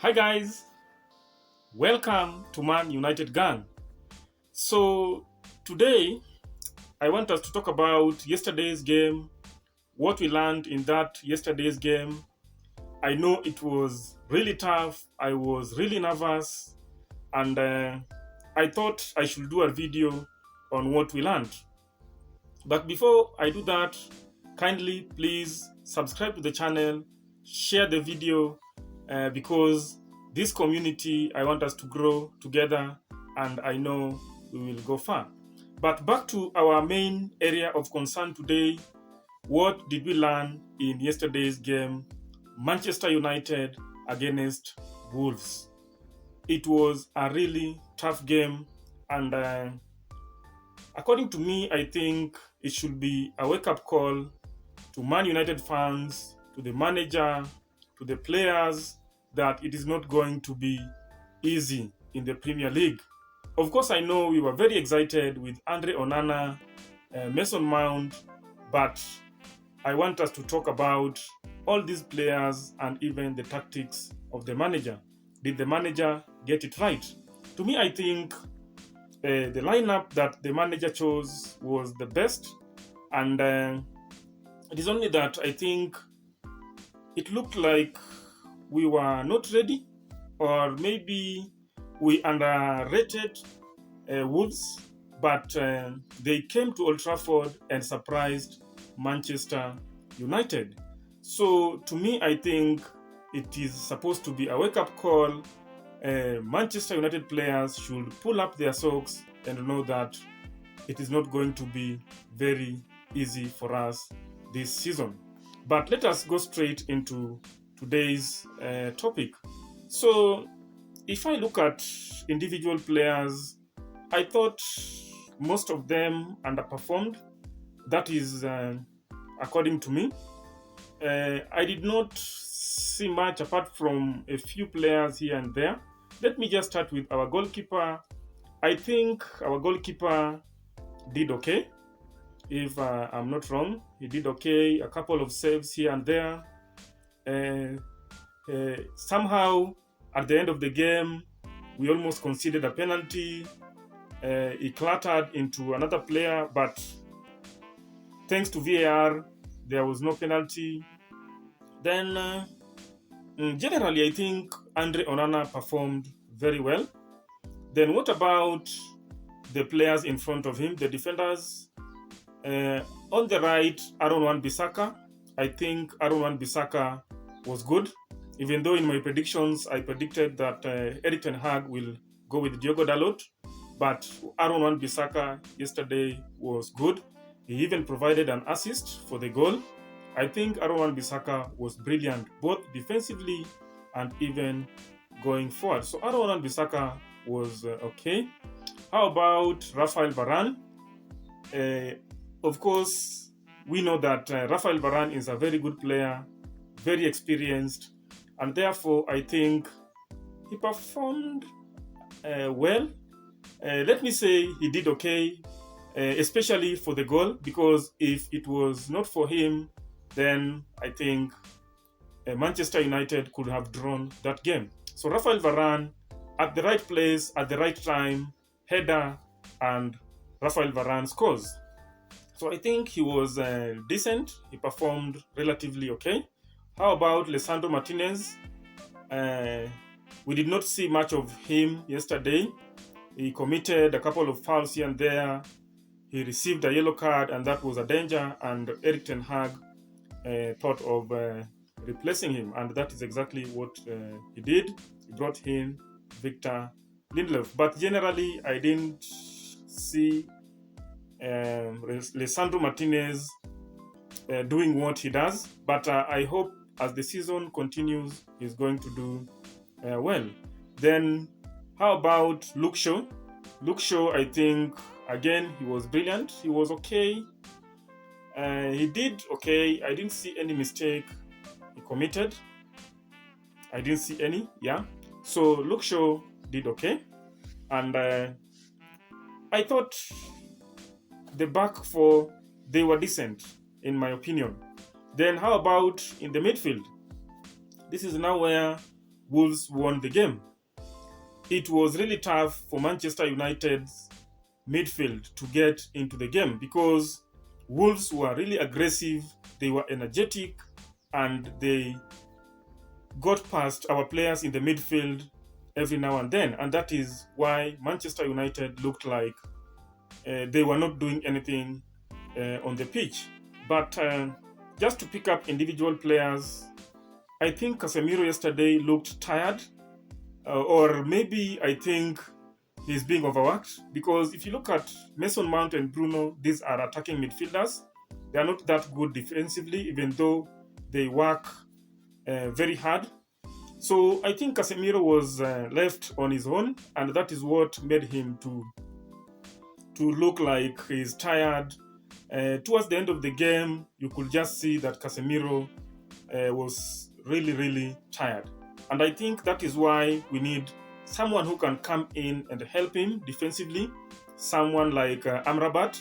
Hi guys, welcome to Man United Gang. So today I want us to talk about yesterday's game, what we learned in that yesterday's game. I know it was really tough, I was really nervous, and I thought I should do a video on what we learned. But before I do that, kindly please subscribe to the channel, share the video, because this community, I want us to grow together, and I know we will go far. But back to our main area of concern today. What did we learn in yesterday's game? Manchester United against Wolves. It was a really tough game, and according to me, I think it should be a wake-up call to Man United fans, to the manager, to the players, that it is not going to be easy in the Premier League. Of course, I know we were very excited with Andre Onana, Mason Mount, but I want us to talk about all these players and even the tactics of the manager. Did the manager get it right? To me, I think the lineup that the manager chose was the best, and it is only that I think it looked like we were not ready, or maybe we underrated Wolves, but they came to Old Trafford and surprised Manchester United. So to me, I think it is supposed to be a wake-up call. Manchester United players should pull up their socks and know that it is not going to be very easy for us this season. But let us go straight into today's topic. So if I look at individual players, I thought most of them underperformed. That is according to me. I did not see much apart from a few players here and there. Let me just start with our goalkeeper. I think our goalkeeper did okay. If I'm not wrong, he did okay. A couple of saves here and there. Somehow, at the end of the game, we almost conceded a penalty. He clattered into another player, but thanks to VAR, there was no penalty. Then, generally, I think Andre Onana performed very well. Then what about the players in front of him, the defenders? On the right, Aaron Wan-Bissaka. I think Aaron Wan-Bissaka was good, even though in my predictions I predicted that Erik ten Hag will go with Diogo Dalot. But Aaron Wan-Bissaka yesterday was good. He even provided an assist for the goal. I think Aaron Wan-Bissaka was brilliant, both defensively and even going forward. So Aaron Wan-Bissaka was okay. How about Rafael Varane? Of course, we know that Rafael Varane is a very good player, very experienced, and therefore I think he performed well. Let me say he did okay, especially for the goal, because if it was not for him, then I think Manchester United could have drawn that game. So Rafael Varane, at the right place, at the right time, header, and Rafael Varane scores. So I think he was decent. He performed relatively okay. How about Lisandro Martinez? We did not see much of him yesterday. He committed a couple of fouls here and there. He received a yellow card, and that was a danger. And Erik ten Hag thought of replacing him, and that is exactly what he did. He brought in Victor Lindelof. But generally, I didn't see Lisandro Martinez doing what he does. But I hope as the season continues, he's going to do well. Then, how about Luke Shaw? Luke Shaw, I think, again, he was brilliant. He was okay. He did okay. I didn't see any mistake he committed. I didn't see any, yeah. So Luke Shaw did okay. And I thought the back four, they were decent, in my opinion. Then how about in the midfield? This is now where Wolves won the game. It was really tough for Manchester United's midfield to get into the game because Wolves were really aggressive, they were energetic, and they got past our players in the midfield every now and then. And that is why Manchester United looked like they were not doing anything on the pitch. But just to pick up individual players, I think Casemiro yesterday looked tired, or maybe I think he's being overworked, because if you look at Mason Mount and Bruno, these are attacking midfielders. They are not that good defensively, even though they work very hard. So I think Casemiro was left on his own, and that is what made him to look like he's tired. Towards the end of the game, you could just see that Casemiro was really tired. And I think that is why we need someone who can come in and help him defensively. Someone like Amrabat.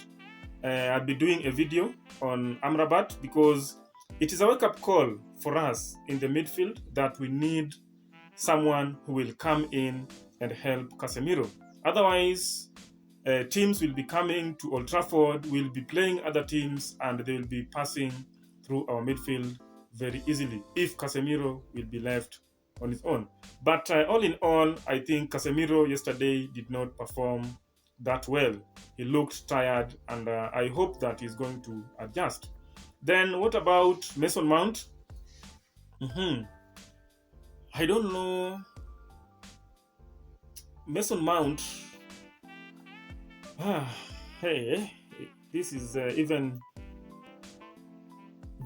I'll be doing a video on Amrabat because it is a wake-up call for us in the midfield that we need someone who will come in and help Casemiro. Otherwise, teams will be coming to Old Trafford, will be playing other teams, and they will be passing through our midfield very easily if Casemiro will be left on his own. But all in all, I think Casemiro yesterday did not perform that well. He looked tired, and I hope that he's going to adjust. Then what about Mason Mount? I don't know. Mason Mount. Hey, this is even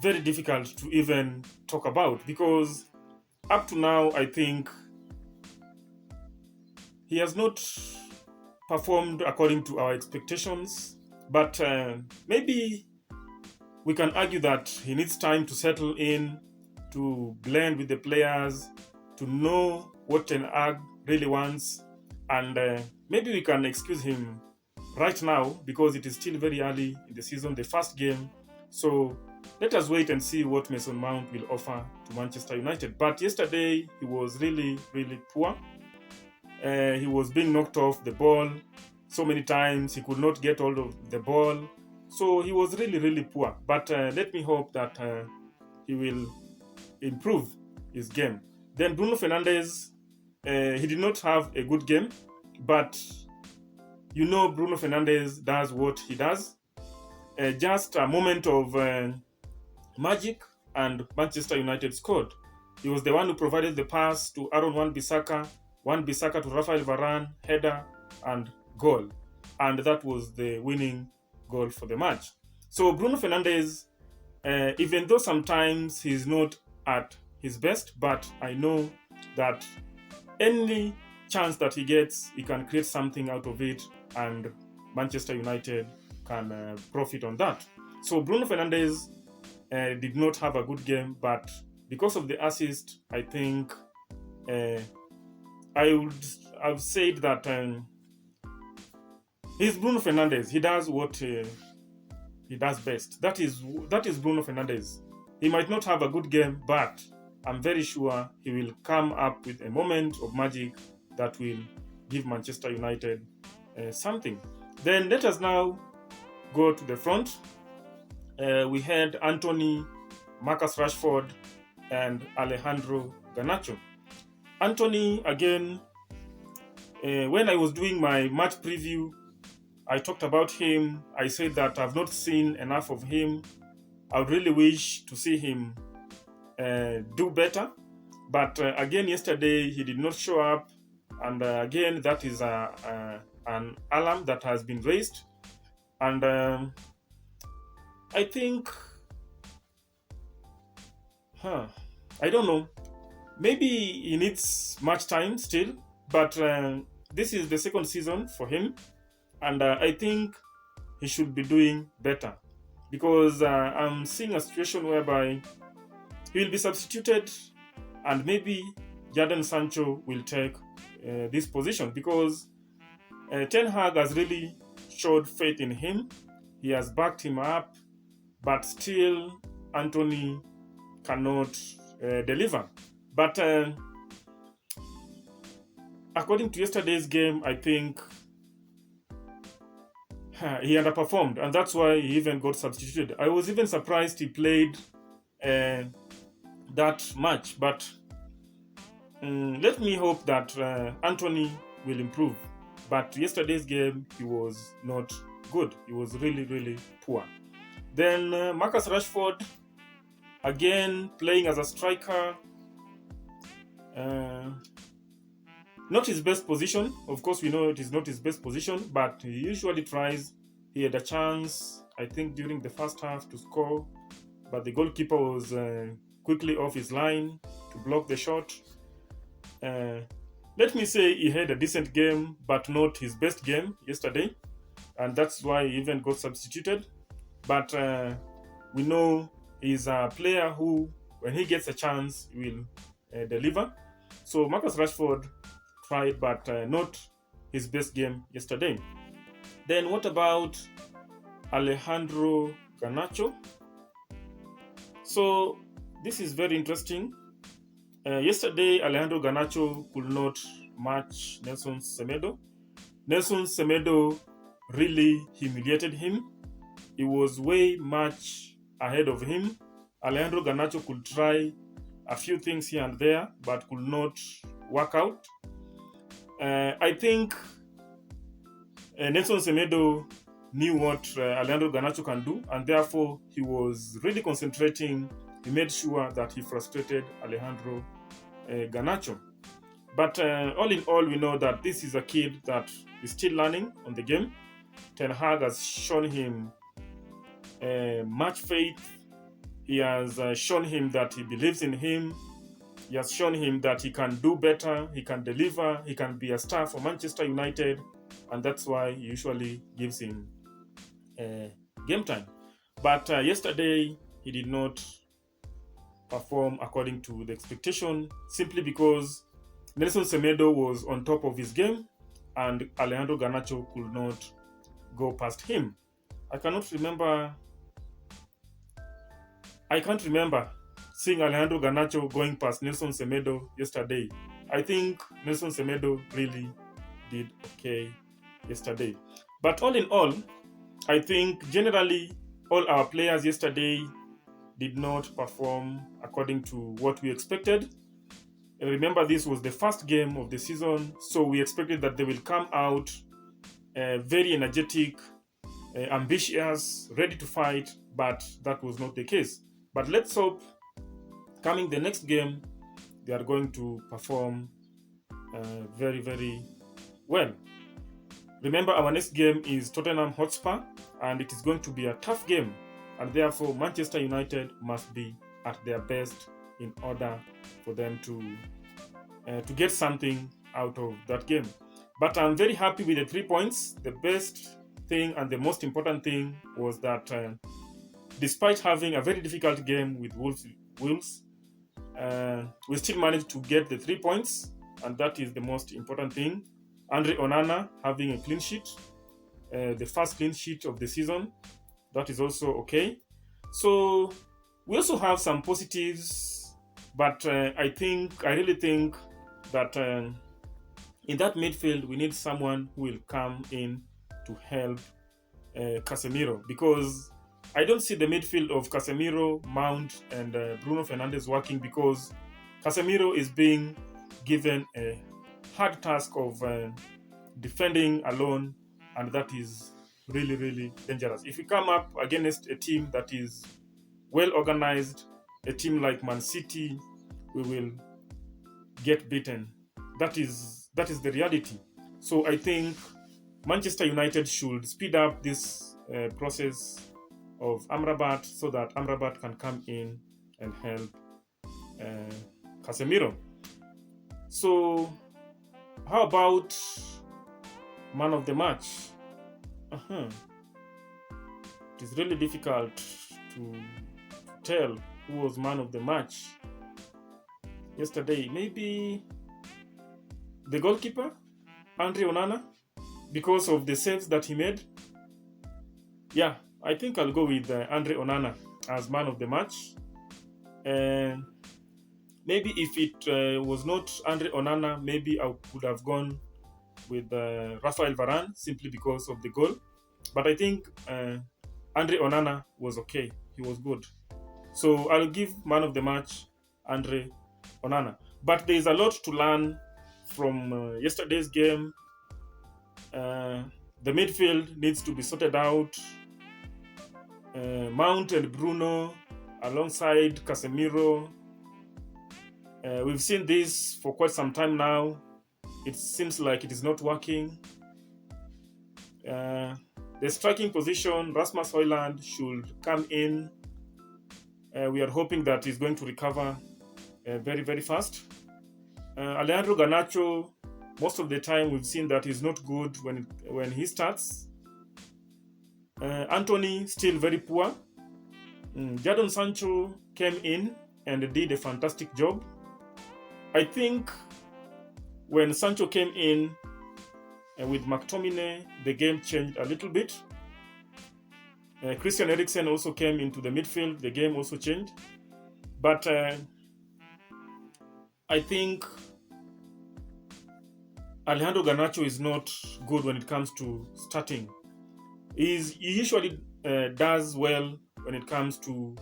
very difficult to even talk about because up to now, I think he has not performed according to our expectations. But maybe we can argue that he needs time to settle in, to blend with the players, to know what Ten Hag really wants. And maybe we can excuse him right now because it is still very early in the season, the first game. So let us wait and see what Mason Mount will offer to Manchester United. But yesterday, he was really poor. He was being knocked off the ball so many times. He could not get hold of the ball. So he was really poor. But let me hope that he will improve his game. Then Bruno Fernandes, he did not have a good game. But you know Bruno Fernandes does what he does. Just a moment of magic and Manchester United scored. He was the one who provided the pass to Aaron Wan-Bissaka to Rafael Varane, header and goal. And that was the winning goal for the match. So Bruno Fernandes, even though sometimes he's not at his best, but I know that any chance that he gets, he can create something out of it, and Manchester United can profit on that. So Bruno Fernandes did not have a good game, but because of the assist, I think I've said that he's Bruno Fernandes. He does what he does best. That is Bruno Fernandes. He might not have a good game, but I'm very sure he will come up with a moment of magic that will give Manchester United something. Then let us now go to the front. We had Anthony, Marcus Rashford, and Alejandro Garnacho. Anthony, again, when I was doing my match preview, I talked about him. I said that I've not seen enough of him. I would really wish to see him do better. But again, yesterday, he did not show up. And again, that is an alarm that has been raised. And I think, I don't know. Maybe he needs much time still. But this is the second season for him. And I think he should be doing better. Because I'm seeing a situation whereby he will be substituted and maybe Jadon Sancho will take this position because Ten Hag has really showed faith in him. He has backed him up, but still Anthony cannot deliver. But according to yesterday's game, I think he underperformed, and that's why he even got substituted. I was even surprised he played that much, but let me hope that Anthony will improve. But yesterday's game, he was not good. He was really, really poor. Then Marcus Rashford, again playing as a striker. Not his best position. Of course, we know it is not his best position, but he usually tries. He had a chance, I think, during the first half to score, but the goalkeeper was quickly off his line to block the shot. Let me say he had a decent game, but not his best game yesterday, and that's why he even got substituted. But we know he's a player who, when he gets a chance, will deliver. So Marcus Rashford tried, but not his best game yesterday. Then what about Alejandro Garnacho? So this is very interesting. Yesterday, Alejandro Garnacho could not match Nelson Semedo. Nelson Semedo really humiliated him. He was way much ahead of him. Alejandro Garnacho could try a few things here and there, but could not work out. I think Nelson Semedo knew what Alejandro Garnacho can do, and therefore he was really concentrating. He made sure that he frustrated Alejandro Garnacho. But all in all, we know that this is a kid that is still learning on the game. Ten Hag has shown him much faith. He has shown him that he believes in him. He has shown him that he can do better, he can deliver, he can be a star for Manchester United, and that's why he usually gives him game time. But yesterday, he did not perform according to the expectation, simply because Nelson Semedo was on top of his game and Alejandro Garnacho could not go past him. I can't remember seeing Alejandro Garnacho going past Nelson Semedo yesterday. I think Nelson Semedo really did okay yesterday. But all in all, I think generally all our players yesterday did not perform according to what we expected. Remember, this was the first game of the season, so we expected that they will come out very energetic, ambitious, ready to fight, but that was not the case. But let's hope coming the next game, they are going to perform very, very well. Remember, our next game is Tottenham Hotspur, and it is going to be a tough game, and therefore Manchester United must be at their best in order for them to get something out of that game. But I'm very happy with the 3 points. The best thing and the most important thing was that despite having a very difficult game with Wolves, we still managed to get the 3 points, and that is the most important thing. Andre Onana having a clean sheet, the first clean sheet of the season, that is also okay. So we also have some positives, but I really think that in that midfield we need someone who will come in to help Casemiro, because I don't see the midfield of Casemiro, Mount, and Bruno Fernandes working, because Casemiro is being given a hard task of defending alone, and that is really, really dangerous. If we come up against a team that is well organized, a team like Man City, we will get beaten. That is the reality. So I think Manchester United should speed up this process of Amrabat, so that Amrabat can come in and help Casemiro. So how about man of the match? It is really difficult to tell who was man of the match yesterday. Maybe the goalkeeper, Andre Onana, because of the saves that he made. Yeah, I think I'll go with Andre Onana as man of the match. Maybe if it was not Andre Onana, maybe I could have gone with Rafael Varane simply because of the goal. But I think Andre Onana was okay. He was good. So I'll give man of the match Andre Onana. But there is a lot to learn from yesterday's game. The midfield needs to be sorted out. Mount and Bruno alongside Casemiro. We've seen this for quite some time now. It seems like it is not working. The striking position, Rasmus Højlund should come in. We are hoping that he's going to recover very, very fast. Alejandro Garnacho, most of the time we've seen that he's not good when he starts. Anthony, still very poor. Jadon Sancho came in and did a fantastic job. I think when Sancho came in with McTominay, the game changed a little bit. Christian Eriksen also came into the midfield. The game also changed. But I think Alejandro Garnacho is not good when it comes to starting. He usually does well when it comes to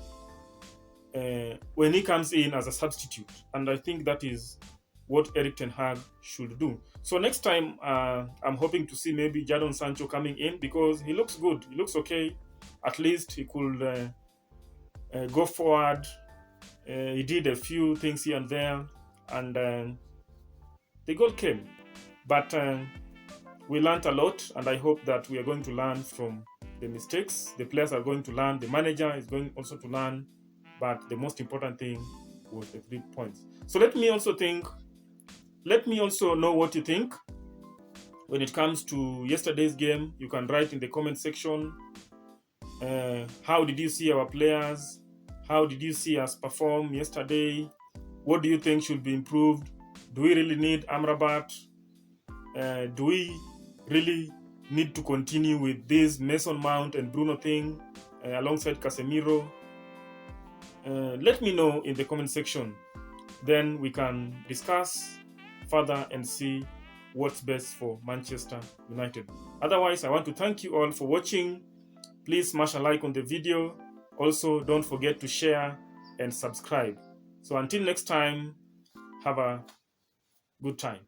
when he comes in as a substitute. And I think that is what Erik ten Hag should do. So next time, I'm hoping to see maybe Jadon Sancho coming in because he looks good. He looks okay. At least he could go forward. He did a few things here and there, and the goal came. But we learned a lot, and I hope that we are going to learn from the mistakes. The players are going to learn. The manager is going also to learn. But the most important thing was the 3 points. So let me also know what you think when it comes to yesterday's game. You can write in the comment section. How did you see our players? How did you see us perform yesterday? What do you think should be improved? Do we really need Amrabat? Do we really need to continue with this Mason Mount and Bruno thing alongside Casemiro? Let me know in the comment section. Then we can discuss further and see what's best for Manchester United. Otherwise, I want to thank you all for watching. Please smash a like on the video. Also, don't forget to share and subscribe. So until next time, have a good time.